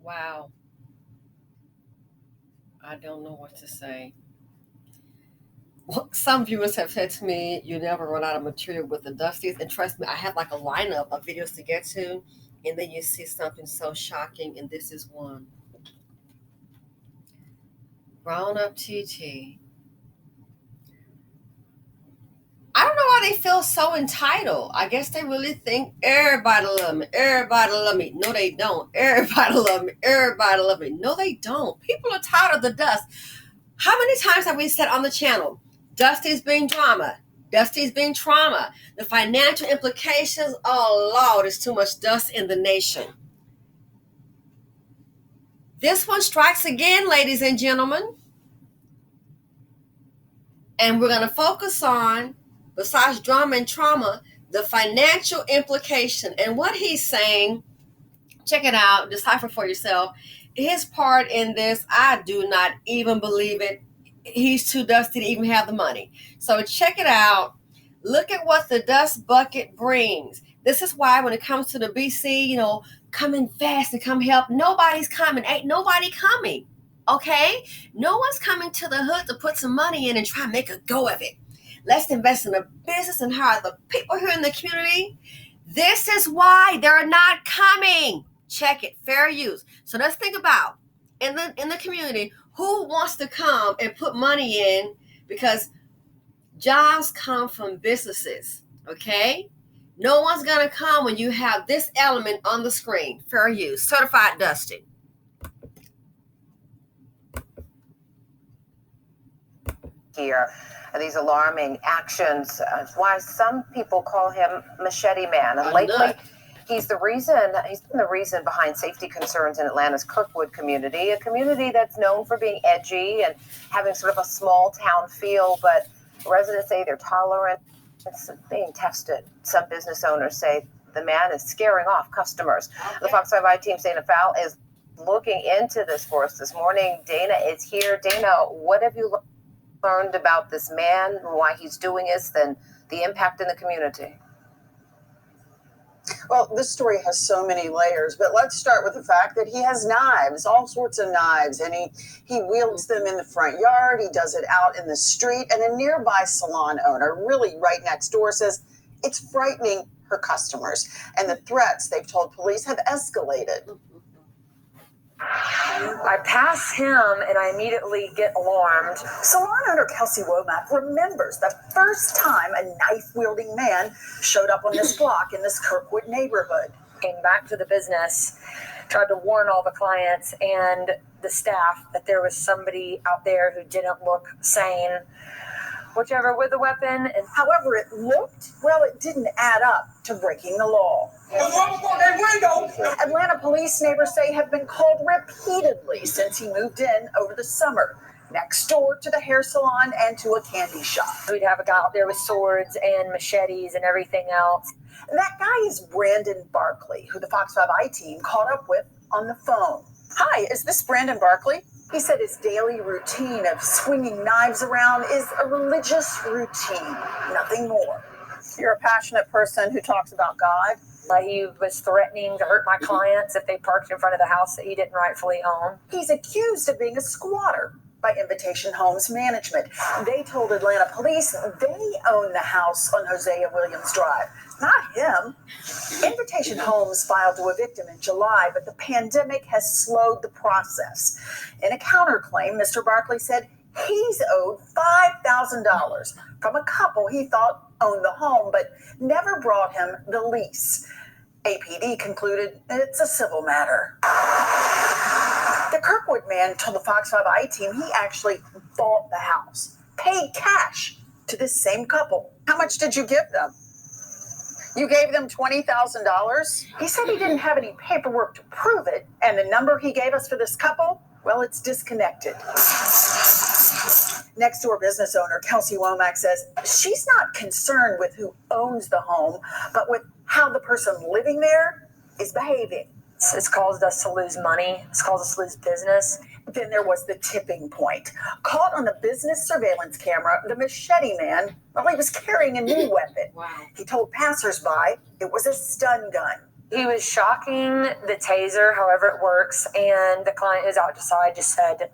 Wow. I don't know what to say. Well, some viewers have said to me, "You never run out of material with the Dusties," and trust me, I have like a lineup of videos to get to, and then you see something so shocking, and this is one. Grown up TT. I don't know why they feel so entitled. I guess they really think everybody love me. Everybody love me. No, they don't. Everybody love me. Everybody love me. No, they don't. People are tired of the dust. How many times have we said on the channel, Dusty's being drama, Dusty's being trauma, the financial implications? Oh, Lord, there's too much dust in the nation. This one strikes again, ladies and gentlemen. And we're going to focus on, besides drama and trauma, the financial implication. And what he's saying, check it out, decipher for yourself. His part in this, I do not even believe it. He's too dusty to even have the money. So check it out. Look at what the dust bucket brings. This is why when it comes to the BC, coming fast to come help, nobody's coming. Ain't nobody coming. Okay? No one's coming to the hood to put some money in and try and make a go of it. Let's invest in a business and hire the people here in the community. This is why they're not coming. Check it. Fair use. So let's think about in the community, who wants to come and put money in, because jobs come from businesses. Okay? No one's going to come when you have this element on the screen. Fair use. Certified Dusty. Here, these alarming actions, why some people call him Machete Man. And lately, he's been the reason behind safety concerns in Atlanta's Kirkwood community, a community that's known for being edgy and having sort of a small town feel, but residents say they're tolerant. It's being tested. Some business owners say the man is scaring off customers. Okay. The Fox 5 I team's Dana Fowl is looking into this for us this morning. Dana is here. Dana, what have you learned about this man, why he's doing this, and the impact in the community? Well, this story has so many layers, but let's start with the fact that he has knives, all sorts of knives, and he wields them in the front yard. He does it out in the street, and a nearby salon owner, really right next door, says it's frightening her customers, and the threats they've told police have escalated. I pass him and I immediately get alarmed. Salon owner Kelsey Womack remembers the first time a knife-wielding man showed up on this block in this Kirkwood neighborhood. Came back to the business, tried to warn all the clients and the staff that there was somebody out there who didn't look sane, whichever, with a weapon. And however it looked, well, it didn't add up to breaking the law. Atlanta police, neighbors say, have been called repeatedly since he moved in over the summer, next door to the hair salon and to a candy shop. We'd have a guy out there with swords and machetes and everything else. That guy is Brandon Barkley, who the Fox 5 I team caught up with on the phone. Hi, is this Brandon Barkley? He said his daily routine of swinging knives around is a religious routine, nothing more. You're a passionate person who talks about God. He was threatening to hurt my clients if they parked in front of the house that he didn't rightfully own. He's accused of being a squatter by Invitation Homes Management. They told Atlanta police they own the house on Hosea Williams Drive, not him. Invitation Homes filed to evict him in July, but the pandemic has slowed the process. In a counterclaim, Mr. Barkley said he's owed $5,000 from a couple he thought owned the home, but never brought him the lease. APD concluded it's a civil matter. The Kirkwood man told the Fox 5 I team he actually bought the house, paid cash to this same couple. How much did you give them? You gave them $20,000? He said he didn't have any paperwork to prove it, and the number he gave us for this couple, well, it's disconnected. Next door business owner Kelsey Womack says she's not concerned with who owns the home, but with how the person living there is behaving. It's caused us to lose money. It's caused us to lose business. Then there was the tipping point. Caught on a business surveillance camera, the machete man, well, he was carrying a new weapon. Wow. He told passersby it was a stun gun. He was shocking the taser, however it works, and the client is outside just said,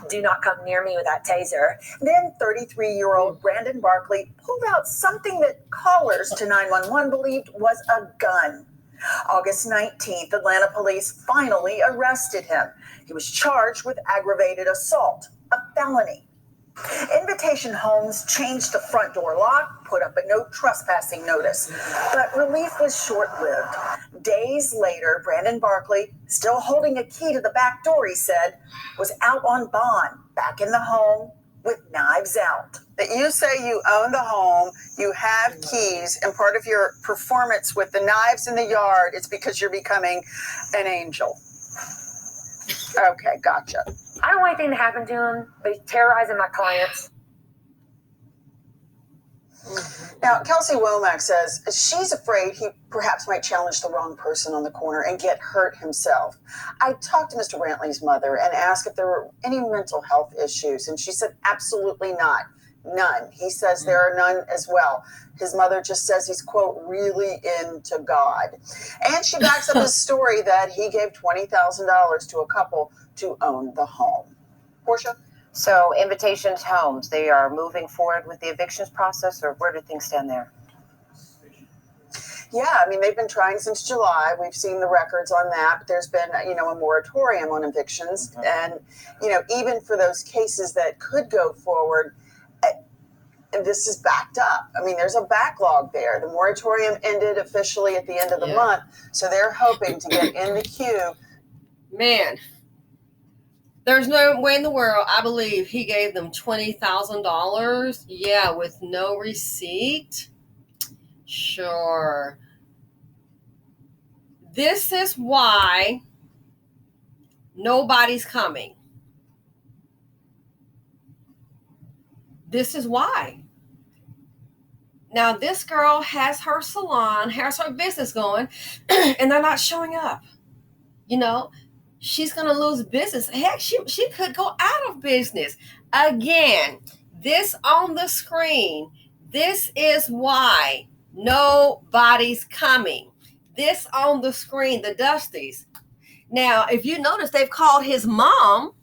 do not come near me with that taser. Then 33-year-old Brandon Barkley pulled out something that callers to 911 believed was a gun. August 19th, Atlanta police finally arrested him. He was charged with aggravated assault, a felony. Invitation Homes changed the front door lock, put up a no trespassing notice, but relief was short-lived. Days later, Brandon Barkley, still holding a key to the back door, he said, was out on bond, back in the home with knives out. That you say you own the home, you have keys, and part of your performance with the knives in the yard is because you're becoming an angel. Okay, gotcha. I don't want anything to happen to him, but he's terrorizing my clients. Now, Kelsey Womack says she's afraid he perhaps might challenge the wrong person on the corner and get hurt himself. I talked to Mr. Brantley's mother and asked if there were any mental health issues, and she said absolutely not. None. He says there are none as well. His mother just says he's, quote, really into God. And she backs up his story that he gave $20,000 to a couple to own the home. Portia? So Invitation Homes, they are moving forward with the evictions process, or where do things stand there? Yeah, I mean, they've been trying since July. We've seen the records on that. But there's been, a moratorium on evictions. And, even for those cases that could go forward, and this is backed up. I mean, there's a backlog there. The moratorium ended officially at the end of the month. So they're hoping to get in the queue. Man, there's no way in the world, I believe, he gave them $20,000. Yeah, with no receipt. Sure. This is why nobody's coming. This is why. Now, this girl has her salon, has her business going, and they're not showing up. She's going to lose business. Heck, she could go out of business. Again, this on the screen, this is why nobody's coming. This on the screen, the Dusties. Now, if you notice, they've called his mom.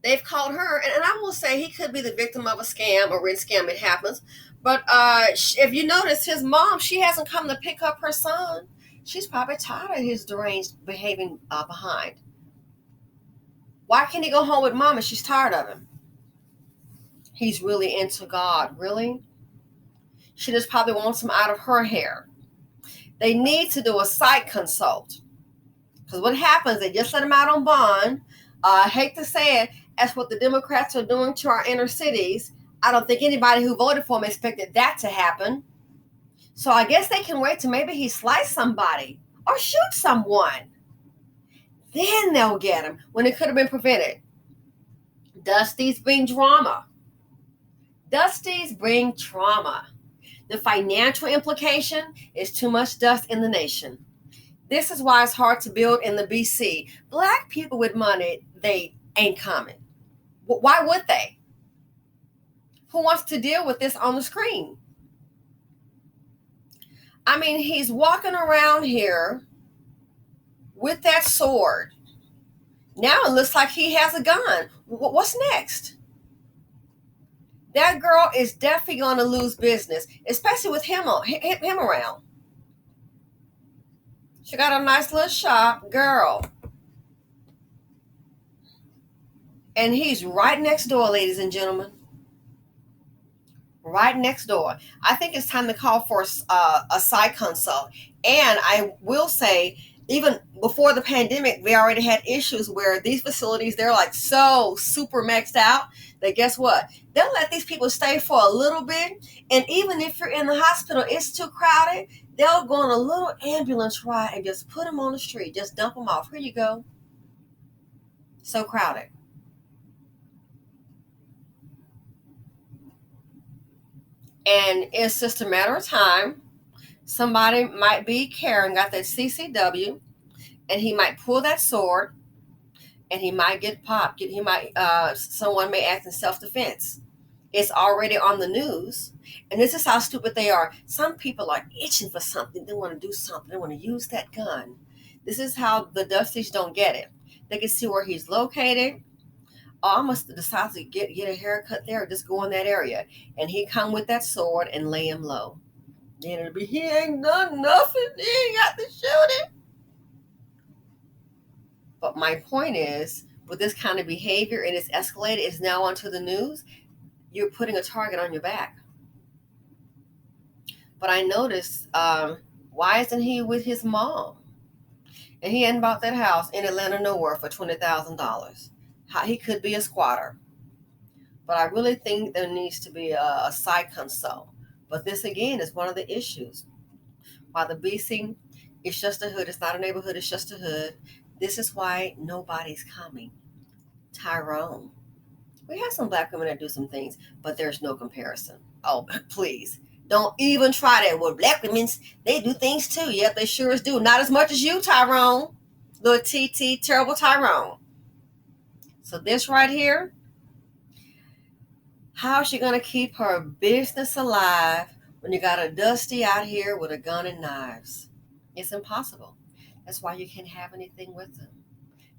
They've called her, and I will say he could be the victim of a scam, a rent scam. It happens. But if you notice, his mom, she hasn't come to pick up her son. She's probably tired of his deranged behaving behind. Why can't he go home with mom if she's tired of him? He's really into God. Really? She just probably wants him out of her hair. They need to do a psych consult. Because what happens, they just let him out on bond. I hate to say it, that's what the Democrats are doing to our inner cities. I don't think anybody who voted for him expected that to happen. So I guess they can wait till maybe he slice somebody or shoot someone. Then they'll get him when it could have been prevented. Dusties bring drama. Dusties bring trauma. The financial implication is too much dust in the nation. This is why it's hard to build in the BC. Black people with money, they ain't coming. Why would they? Who wants to deal with this on the screen? I mean, he's walking around here with that sword. Now it looks like he has a gun. What's next? That girl is definitely going to lose business, especially with him around. She got a nice little shop, girl. And he's right next door, ladies and gentlemen. Right next door. I think it's time to call for a psych consult. And I will say, even before the pandemic, we already had issues where these facilities, they're like so super maxed out that guess what? They'll let these people stay for a little bit. And even if you're in the hospital, it's too crowded, they'll go on a little ambulance ride and just put them on the street. Just dump them off. Here you go. So crowded. And it's just a matter of time. Somebody might be carrying, got that CCW, and he might pull that sword, and he might get popped. Someone may act in self-defense. It's already on the news. And this is how stupid they are. Some people are itching for something. They want to do something. They want to use that gun. This is how the Dusties don't get it. They can see where he's located. Oh, I must decide to get a haircut there or just go in that area. And he come with that sword and lay him low. Then it'll be, he ain't done nothing. He ain't got to shoot him. But my point is, with this kind of behavior, and it's escalated, it's now onto the news, you're putting a target on your back. But I noticed, why isn't he with his mom? And he hadn't bought that house in Atlanta nowhere for $20,000. He could be a squatter. But I really think there needs to be a site consult. But this, again, is one of the issues. While the BC, it's just a hood. It's not a neighborhood. It's just a hood. This is why nobody's coming. Tyrone. We have some black women that do some things, but there's no comparison. Oh, please. Don't even try that. Well, black women, they do things too. Yep, they sure as do. Not as much as you, Tyrone. Little TT, terrible Tyrone. So this right here, how is she going to keep her business alive when you got a Dusty out here with a gun and knives? It's impossible. That's why you can't have anything with them.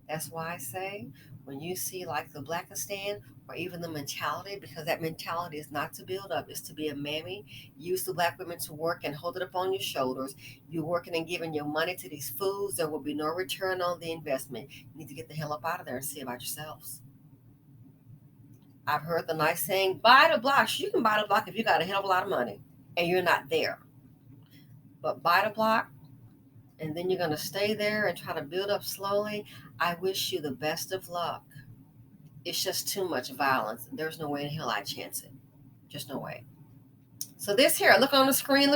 That's why I say, when you see like the Blackistan or even the mentality, because that mentality is not to build up, it's to be a mammy. Use the black women to work and hold it up on your shoulders. You're working and giving your money to these fools. There will be no return on the investment. You need to get the hell up out of there and see about yourselves. I've heard the nice saying, buy the block. You can buy the block if you got a hell of a lot of money and you're not there. But buy the block, and then you're going to stay there and try to build up slowly. I wish you the best of luck. It's just too much violence. There's no way in hell I'd chance it. Just no way. So this here, look on the screen.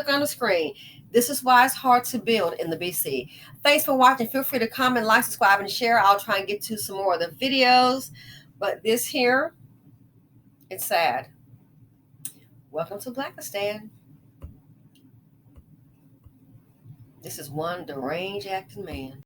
This is why it's hard to build in the BC. Thanks for watching. Feel free to comment, like, subscribe, and share. I'll try and get to some more of the videos. But this here, it's sad. Welcome to Blackistan. This is one deranged acting man.